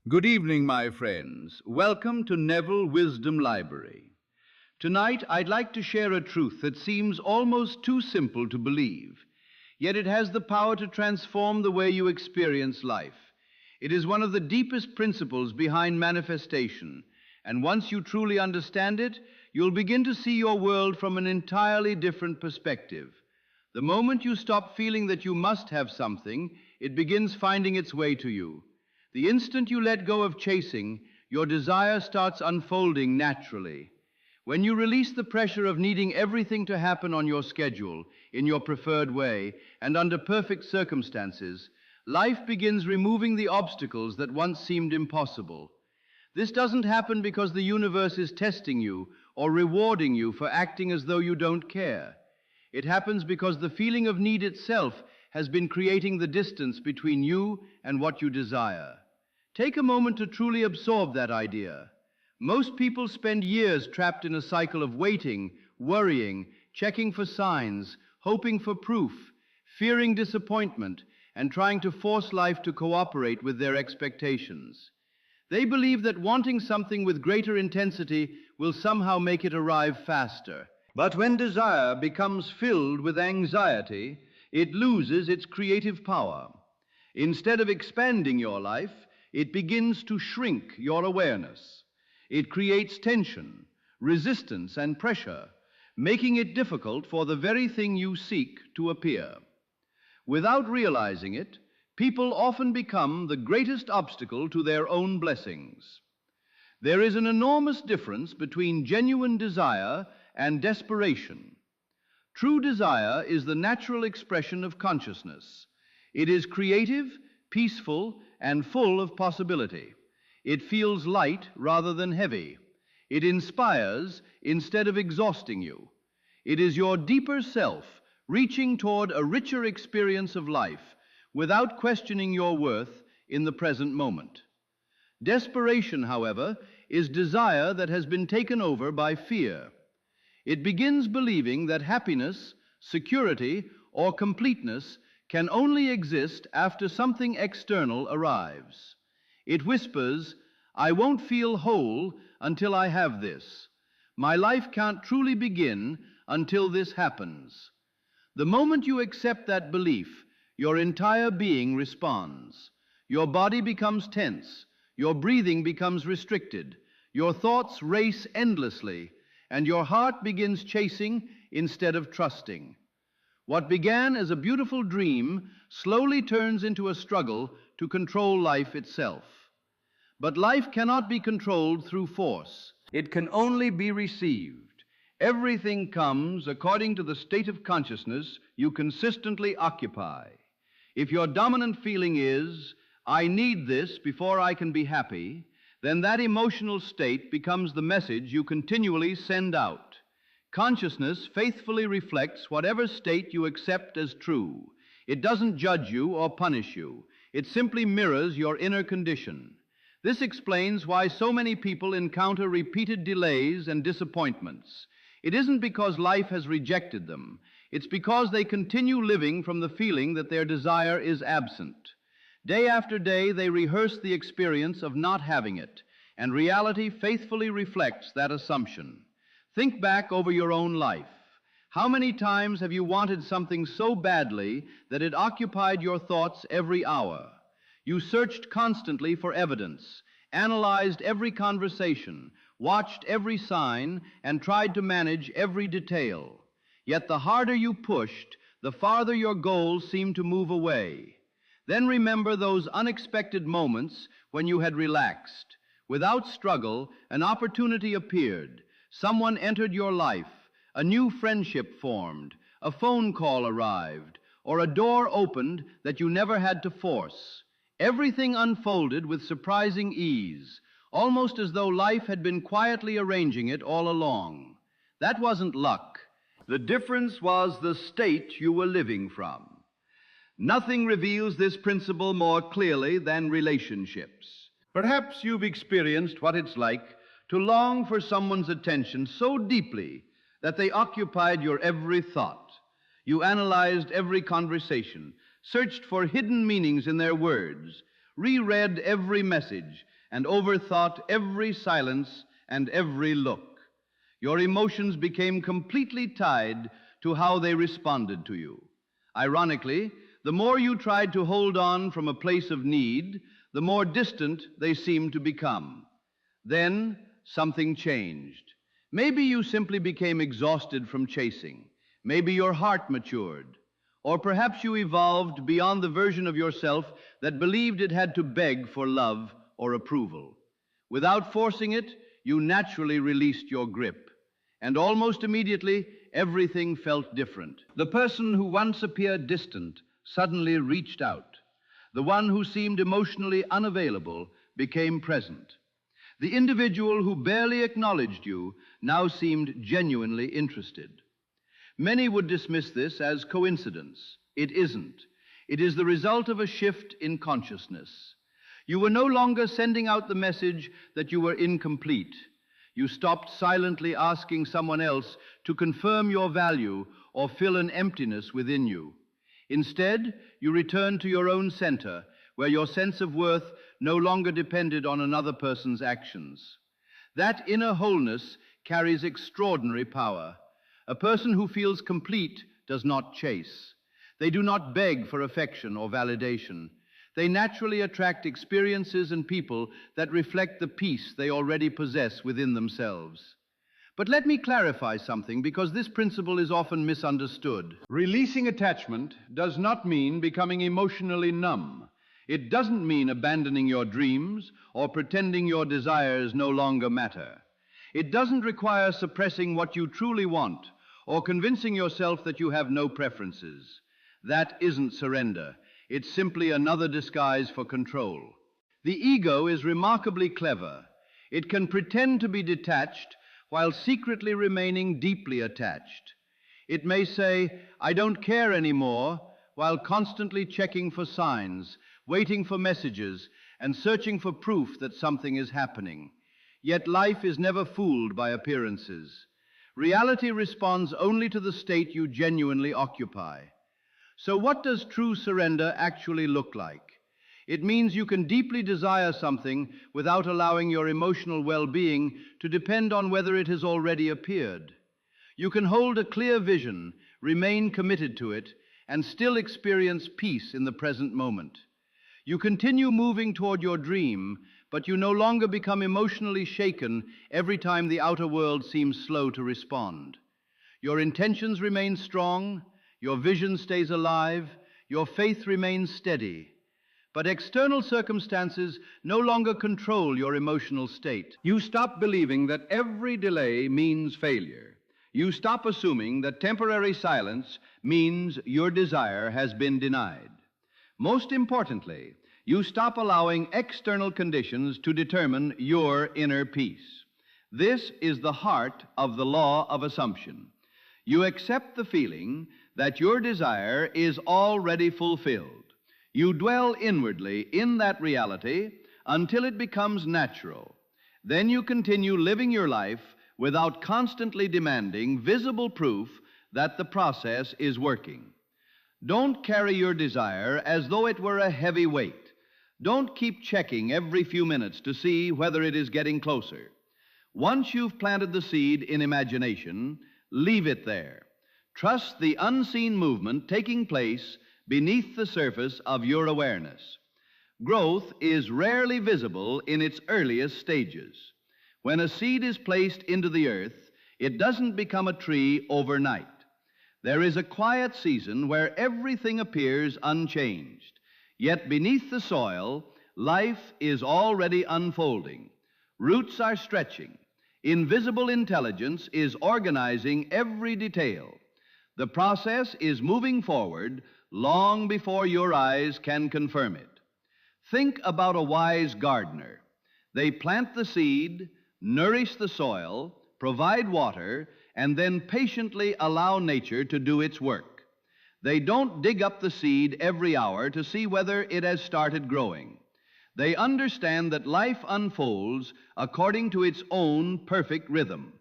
Good evening, my friends. Welcome to Neville Wisdom Library. Tonight, I'd like to share a truth that seems almost too simple to believe, yet it has the power to transform the way you experience life. It is one of the deepest principles behind manifestation, and once you truly understand it, you'll begin to see your world from an entirely different perspective. The moment you stop feeling that you must have something, it begins finding its way to you. The instant you let go of chasing, your desire starts unfolding naturally. When you release the pressure of needing everything to happen on your schedule, in your preferred way, and under perfect circumstances, life begins removing the obstacles that once seemed impossible. This doesn't happen because the universe is testing you or rewarding you for acting as though you don't care. It happens because the feeling of need itself has been creating the distance between you and what you desire. Take a moment to truly absorb that idea. Most people spend years trapped in a cycle of waiting, worrying, checking for signs, hoping for proof, fearing disappointment, and trying to force life to cooperate with their expectations. They believe that wanting something with greater intensity will somehow make it arrive faster. But when desire becomes filled with anxiety, it loses its creative power. Instead of expanding your life, it begins to shrink your awareness. It creates tension, resistance, and pressure, making it difficult for the very thing you seek to appear. Without realizing it, people often become the greatest obstacle to their own blessings. There is an enormous difference between genuine desire and desperation. True desire is the natural expression of consciousness. It is creative, peaceful, and full of possibility. It feels light rather than heavy. It inspires instead of exhausting you. It is your deeper self reaching toward a richer experience of life without questioning your worth in the present moment. Desperation, however, is desire that has been taken over by fear. It begins believing that happiness, security, or completeness can only exist after something external arrives. It whispers, "I won't feel whole until I have this. My life can't truly begin until this happens." The moment you accept that belief, your entire being responds. Your body becomes tense, your breathing becomes restricted, your thoughts race endlessly, and your heart begins chasing instead of trusting. What began as a beautiful dream slowly turns into a struggle to control life itself. But life cannot be controlled through force. It can only be received. Everything comes according to the state of consciousness you consistently occupy. If your dominant feeling is, "I need this before I can be happy," then that emotional state becomes the message you continually send out. Consciousness faithfully reflects whatever state you accept as true. It doesn't judge you or punish you. It simply mirrors your inner condition. This explains why so many people encounter repeated delays and disappointments. It isn't because life has rejected them. It's because they continue living from the feeling that their desire is absent. Day after day, they rehearse the experience of not having it, and reality faithfully reflects that assumption. Think back over your own life. How many times have you wanted something so badly that it occupied your thoughts every hour? You searched constantly for evidence, analyzed every conversation, watched every sign, and tried to manage every detail. Yet the harder you pushed, the farther your goals seemed to move away. Then remember those unexpected moments when you had relaxed. Without struggle, an opportunity appeared. Someone entered your life, a new friendship formed, a phone call arrived, or a door opened that you never had to force. Everything unfolded with surprising ease, almost as though life had been quietly arranging it all along. That wasn't luck. The difference was the state you were living from. Nothing reveals this principle more clearly than relationships. Perhaps you've experienced what it's like to long for someone's attention so deeply that they occupied your every thought. You analyzed every conversation, searched for hidden meanings in their words, reread every message, and overthought every silence and every look. Your emotions became completely tied to how they responded to you. Ironically, the more you tried to hold on from a place of need, the more distant they seemed to become. Then something changed. Maybe you simply became exhausted from chasing. Maybe your heart matured. Or perhaps you evolved beyond the version of yourself that believed it had to beg for love or approval. Without forcing it, you naturally released your grip. And almost immediately, everything felt different. The person who once appeared distant suddenly reached out. The one who seemed emotionally unavailable became present. The individual who barely acknowledged you now seemed genuinely interested. Many would dismiss this as coincidence. It isn't. It is the result of a shift in consciousness. You were no longer sending out the message that you were incomplete. You stopped silently asking someone else to confirm your value or fill an emptiness within you. Instead, you returned to your own center, where your sense of worth no longer depended on another person's actions. That inner wholeness carries extraordinary power. A person who feels complete does not chase. They do not beg for affection or validation. They naturally attract experiences and people that reflect the peace they already possess within themselves. But let me clarify something, because this principle is often misunderstood. Releasing attachment does not mean becoming emotionally numb. It doesn't mean abandoning your dreams or pretending your desires no longer matter. It doesn't require suppressing what you truly want or convincing yourself that you have no preferences. That isn't surrender. It's simply another disguise for control. The ego is remarkably clever. It can pretend to be detached while secretly remaining deeply attached. It may say, "I don't care anymore," while constantly checking for signs, waiting for messages, and searching for proof that something is happening. Yet life is never fooled by appearances. Reality responds only to the state you genuinely occupy. So what does true surrender actually look like? It means you can deeply desire something without allowing your emotional well-being to depend on whether it has already appeared. You can hold a clear vision, remain committed to it, and still experience peace in the present moment. You continue moving toward your dream, but you no longer become emotionally shaken every time the outer world seems slow to respond. Your intentions remain strong, your vision stays alive, your faith remains steady. But external circumstances no longer control your emotional state. You stop believing that every delay means failure. You stop assuming that temporary silence means your desire has been denied. Most importantly, you stop allowing external conditions to determine your inner peace. This is the heart of the law of assumption. You accept the feeling that your desire is already fulfilled. You dwell inwardly in that reality until it becomes natural. Then you continue living your life without constantly demanding visible proof that the process is working. Don't carry your desire as though it were a heavy weight. Don't keep checking every few minutes to see whether it is getting closer. Once you've planted the seed in imagination, leave it there. Trust the unseen movement taking place beneath the surface of your awareness. Growth is rarely visible in its earliest stages. When a seed is placed into the earth, it doesn't become a tree overnight. There is a quiet season where everything appears unchanged. Yet beneath the soil, life is already unfolding. Roots are stretching. Invisible intelligence is organizing every detail. The process is moving forward long before your eyes can confirm it. Think about a wise gardener. They plant the seed, nourish the soil, provide water, and then patiently allow nature to do its work. They don't dig up the seed every hour to see whether it has started growing. They understand that life unfolds according to its own perfect rhythm.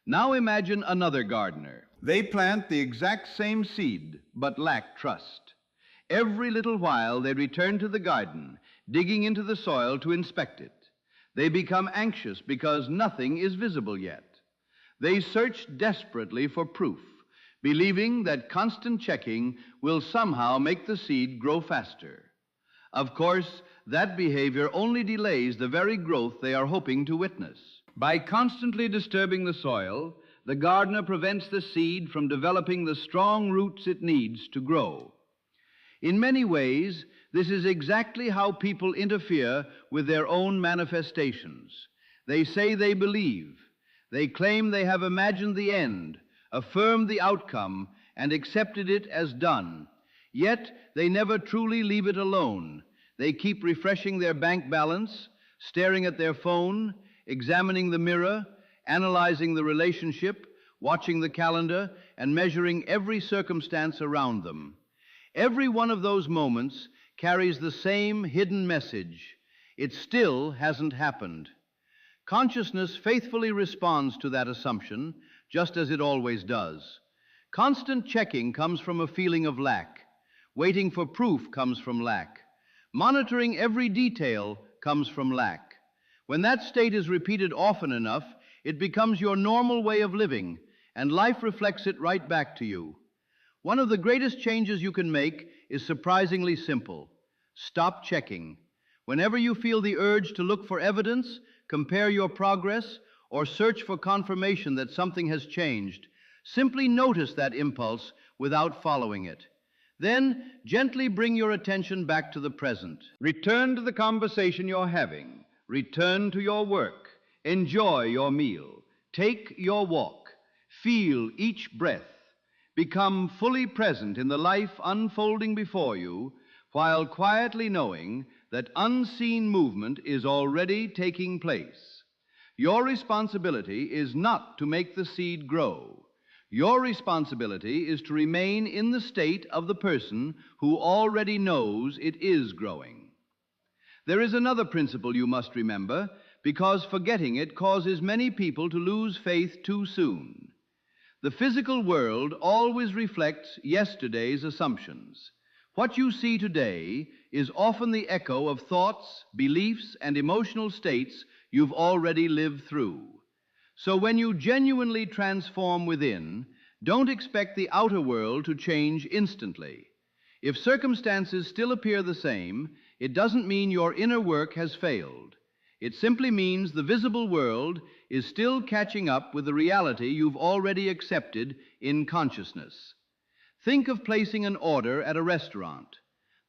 Now imagine another gardener. They plant the exact same seed, but lack trust. Every little while they return to the garden, digging into the soil to inspect it. They become anxious because nothing is visible yet. They search desperately for proof, believing that constant checking will somehow make the seed grow faster. Of course, that behavior only delays the very growth they are hoping to witness. By constantly disturbing the soil, the gardener prevents the seed from developing the strong roots it needs to grow. In many ways, this is exactly how people interfere with their own manifestations. They say they believe. They claim they have imagined the end, affirmed the outcome, and accepted it as done. Yet they never truly leave it alone. They keep refreshing their bank balance, staring at their phone, examining the mirror, analyzing the relationship, watching the calendar, and measuring every circumstance around them. Every one of those moments carries the same hidden message. It still hasn't happened. Consciousness faithfully responds to that assumption, just as it always does. Constant checking comes from a feeling of lack. Waiting for proof comes from lack. Monitoring every detail comes from lack. When that state is repeated often enough, it becomes your normal way of living, and life reflects it right back to you. One of the greatest changes you can make is surprisingly simple. Stop checking. Whenever you feel the urge to look for evidence, compare your progress, or search for confirmation that something has changed, simply notice that impulse without following it. Then gently bring your attention back to the present. Return to the conversation you're having. Return to your work. Enjoy your meal. Take your walk. Feel each breath. Become fully present in the life unfolding before you, while quietly knowing that unseen movement is already taking place. Your responsibility is not to make the seed grow. Your responsibility is to remain in the state of the person who already knows it is growing. There is another principle you must remember, because forgetting it causes many people to lose faith too soon. The physical world always reflects yesterday's assumptions. What you see today is often the echo of thoughts, beliefs, and emotional states you've already lived through. So when you genuinely transform within, don't expect the outer world to change instantly. If circumstances still appear the same, it doesn't mean your inner work has failed. It simply means the visible world is still catching up with the reality you've already accepted in consciousness. Think of placing an order at a restaurant.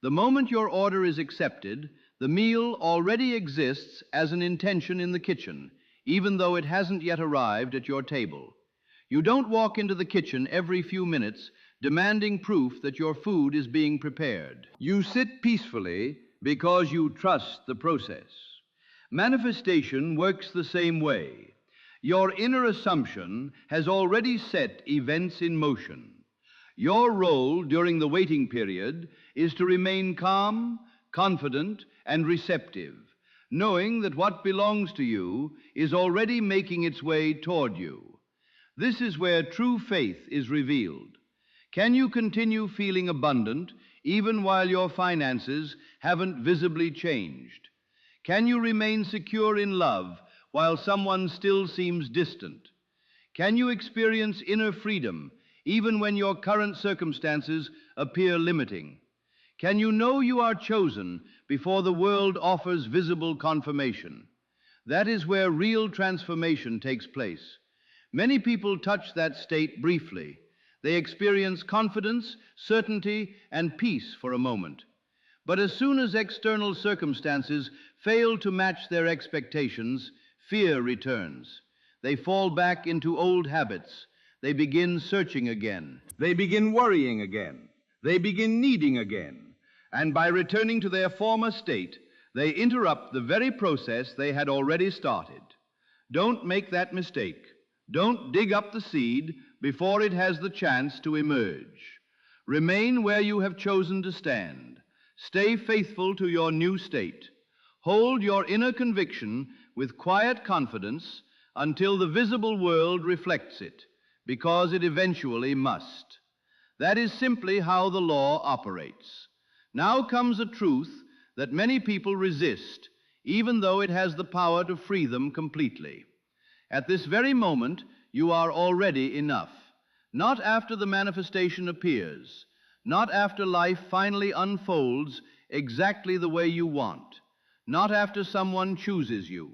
The moment your order is accepted, the meal already exists as an intention in the kitchen, even though it hasn't yet arrived at your table. You don't walk into the kitchen every few minutes demanding proof that your food is being prepared. You sit peacefully because you trust the process. Manifestation works the same way. Your inner assumption has already set events in motion. Your role during the waiting period is to remain calm, confident, and receptive, knowing that what belongs to you is already making its way toward you. This is where true faith is revealed. Can you continue feeling abundant even while your finances haven't visibly changed? Can you remain secure in love while someone still seems distant? Can you experience inner freedom even when your current circumstances appear limiting? Can you know you are chosen before the world offers visible confirmation? That is where real transformation takes place. Many people touch that state briefly. They experience confidence, certainty, and peace for a moment. But as soon as external circumstances fail to match their expectations, fear returns. They fall back into old habits. They begin searching again. They begin worrying again. They begin needing again. And by returning to their former state, they interrupt the very process they had already started. Don't make that mistake. Don't dig up the seed before it has the chance to emerge. Remain where you have chosen to stand. Stay faithful to your new state. Hold your inner conviction with quiet confidence until the visible world reflects it, because it eventually must. That is simply how the law operates. Now comes a truth that many people resist, even though it has the power to free them completely. At this very moment, you are already enough. Not after the manifestation appears, not after life finally unfolds exactly the way you want, not after someone chooses you,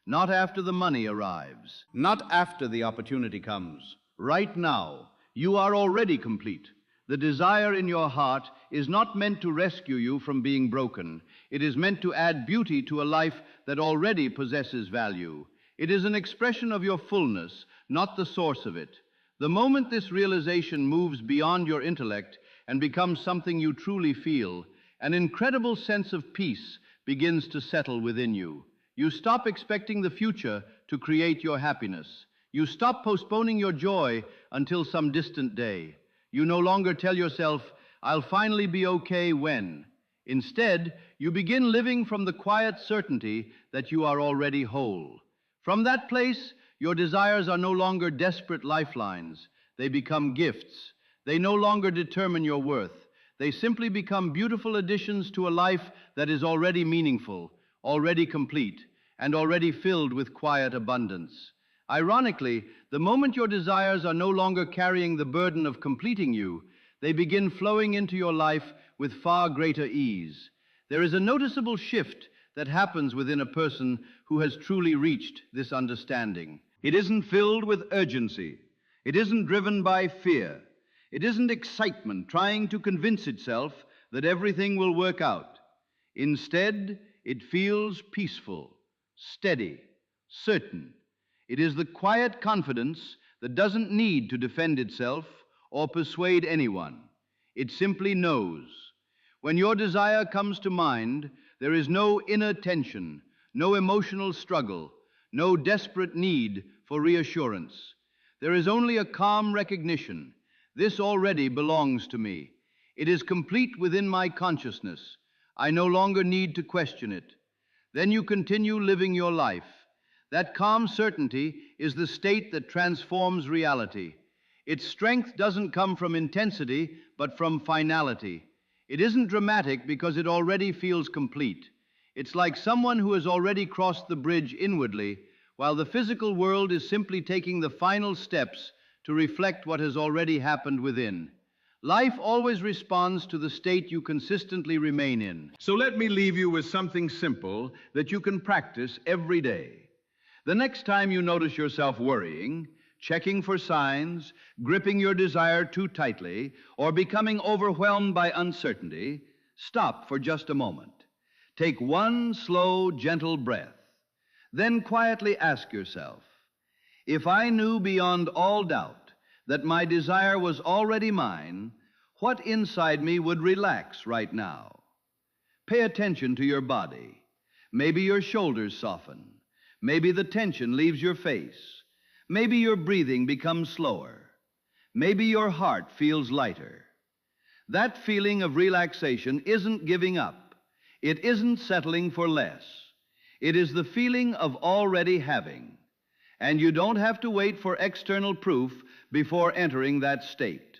not after the money arrives, not after the opportunity comes. Right now, you are already complete. The desire in your heart is not meant to rescue you from being broken. It is meant to add beauty to a life that already possesses value. It is an expression of your fullness, not the source of it. The moment this realization moves beyond your intellect and becomes something you truly feel, an incredible sense of peace begins to settle within you. You stop expecting the future to create your happiness. You stop postponing your joy until some distant day. You no longer tell yourself, "I'll finally be okay when." Instead, you begin living from the quiet certainty that you are already whole. From that place, your desires are no longer desperate lifelines. They become gifts. They no longer determine your worth. They simply become beautiful additions to a life that is already meaningful, already complete, and already filled with quiet abundance. Ironically, the moment your desires are no longer carrying the burden of completing you, they begin flowing into your life with far greater ease. There is a noticeable shift that happens within a person who has truly reached this understanding. It isn't filled with urgency. It isn't driven by fear. It isn't excitement trying to convince itself that everything will work out. Instead, it feels peaceful, steady, certain. It is the quiet confidence that doesn't need to defend itself or persuade anyone. It simply knows. When your desire comes to mind, there is no inner tension, no emotional struggle, no desperate need for reassurance. There is only a calm recognition. This already belongs to me. It is complete within my consciousness. I no longer need to question it. Then you continue living your life. That calm certainty is the state that transforms reality. Its strength doesn't come from intensity, but from finality. It isn't dramatic because it already feels complete. It's like someone who has already crossed the bridge inwardly, while the physical world is simply taking the final steps to reflect what has already happened within. Life always responds to the state you consistently remain in. So let me leave you with something simple that you can practice every day. The next time you notice yourself worrying, checking for signs, gripping your desire too tightly, or becoming overwhelmed by uncertainty, stop for just a moment. Take one slow, gentle breath. Then quietly ask yourself, if I knew beyond all doubt that my desire was already mine, what inside me would relax right now? Pay attention to your body. Maybe your shoulders soften. Maybe the tension leaves your face. Maybe your breathing becomes slower. Maybe your heart feels lighter. That feeling of relaxation isn't giving up. It isn't settling for less. It is the feeling of already having. And you don't have to wait for external proof before entering that state.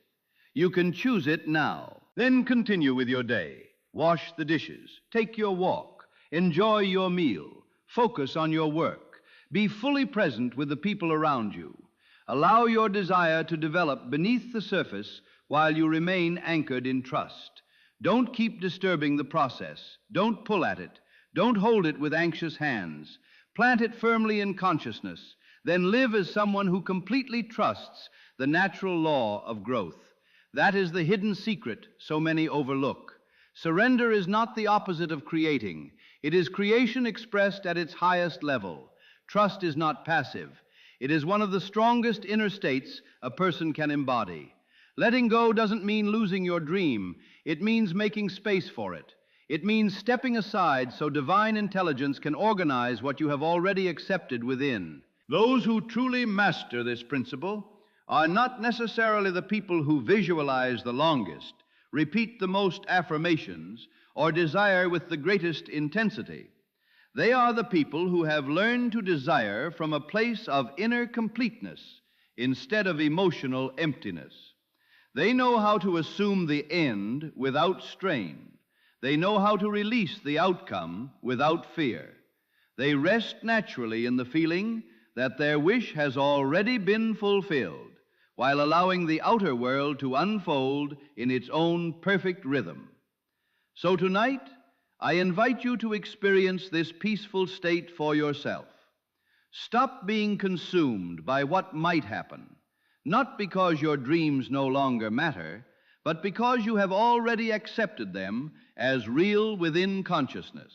You can choose it now. Then continue with your day. Wash the dishes. Take your walk. Enjoy your meal. Focus on your work. Be fully present with the people around you. Allow your desire to develop beneath the surface while you remain anchored in trust. Don't keep disturbing the process. Don't pull at it. Don't hold it with anxious hands. Plant it firmly in consciousness. Then live as someone who completely trusts the natural law of growth. That is the hidden secret so many overlook. Surrender is not the opposite of creating. It is creation expressed at its highest level. Trust is not passive. It is one of the strongest inner states a person can embody. Letting go doesn't mean losing your dream. It means making space for it. It means stepping aside so divine intelligence can organize what you have already accepted within. Those who truly master this principle are not necessarily the people who visualize the longest, repeat the most affirmations, or desire with the greatest intensity. They are the people who have learned to desire from a place of inner completeness instead of emotional emptiness. They know how to assume the end without strain. They know how to release the outcome without fear. They rest naturally in the feeling that their wish has already been fulfilled, while allowing the outer world to unfold in its own perfect rhythm. So tonight, I invite you to experience this peaceful state for yourself. Stop being consumed by what might happen, not because your dreams no longer matter, but because you have already accepted them as real within consciousness.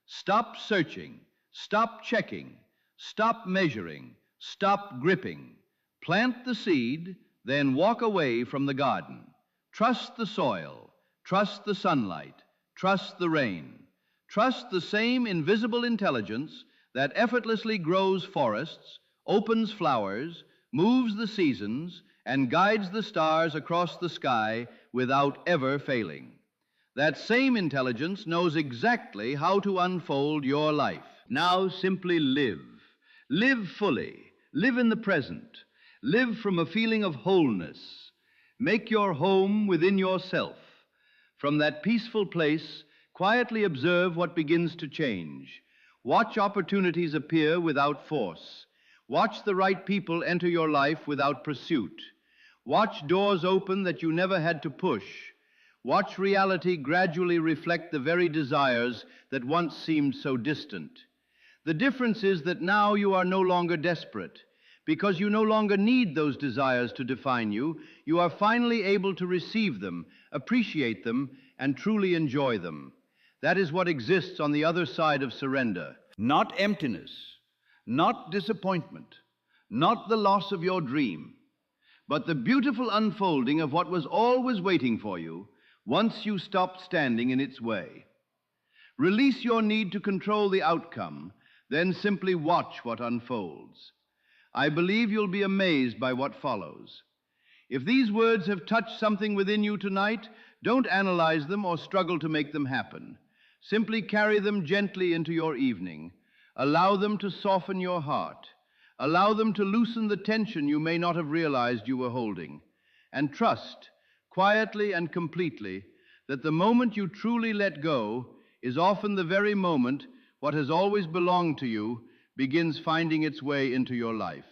Stop searching, stop checking, stop measuring, stop gripping. Plant the seed, then walk away from the garden. Trust the soil, trust the sunlight, trust the rain. Trust the same invisible intelligence that effortlessly grows forests, opens flowers, moves the seasons, and guides the stars across the sky without ever failing. That same intelligence knows exactly how to unfold your life. Now simply live. Live fully. Live in the present. Live from a feeling of wholeness. Make your home within yourself. From that peaceful place, quietly observe what begins to change. Watch opportunities appear without force. Watch the right people enter your life without pursuit. Watch doors open that you never had to push. Watch reality gradually reflect the very desires that once seemed so distant. The difference is that now you are no longer desperate. Because you no longer need those desires to define you, you are finally able to receive them, appreciate them, and truly enjoy them. That is what exists on the other side of surrender. Not emptiness, not disappointment, not the loss of your dream, but the beautiful unfolding of what was always waiting for you once you stopped standing in its way. Release your need to control the outcome, then simply watch what unfolds. I believe you'll be amazed by what follows. If these words have touched something within you tonight, don't analyze them or struggle to make them happen. Simply carry them gently into your evening. Allow them to soften your heart. Allow them to loosen the tension you may not have realized you were holding. And trust, quietly and completely, that the moment you truly let go is often the very moment what has always belonged to you begins finding its way into your life.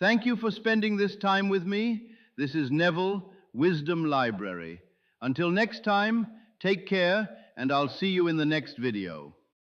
Thank you for spending this time with me. This is Neville, Wisdom Library. Until next time, take care, and I'll see you in the next video.